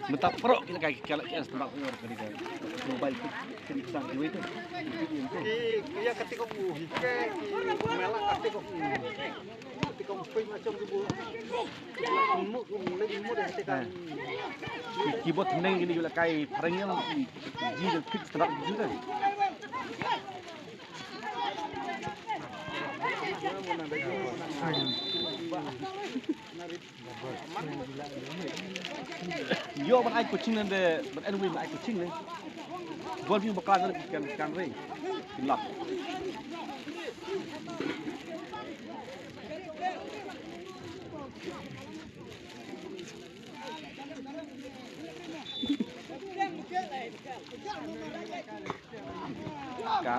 Mentak pro kita kayak kalau kita tempat orang kerja mobile kita sang duit tu. Iya ketika hike melak ketika macam tu ilmu dah ketika keyboard tenang gini juga kayak parangnya ji dan fix terap juga. Yo ban ai coaching nande ban anyway ban ai coaching ne gol view bakal kan ring lap cá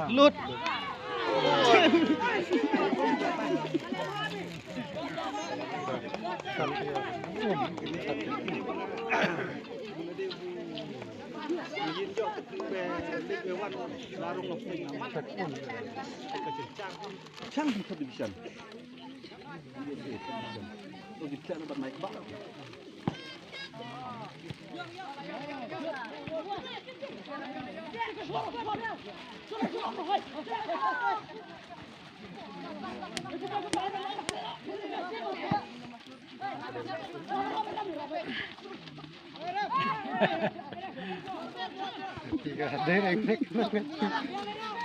lút Chang di division. Oh, di sana buat naik bak.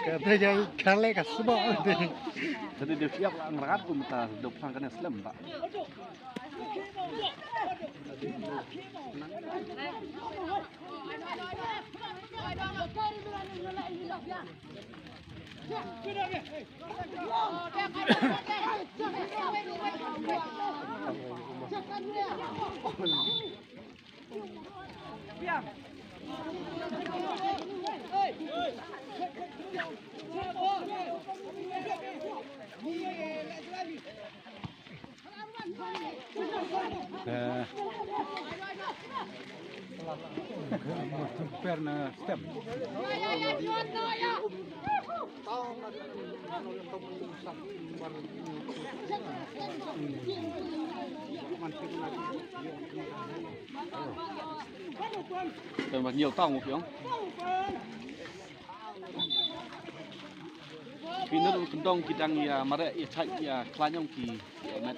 Katanya kale kasbo. Jadi dia siap ngerat pun minta depan kan Islam tak. Perna step. Mà nhiều tông một kiểu. Khi nó cũng đông kita đang mà đấy chạy khai nhông kỳ mệt.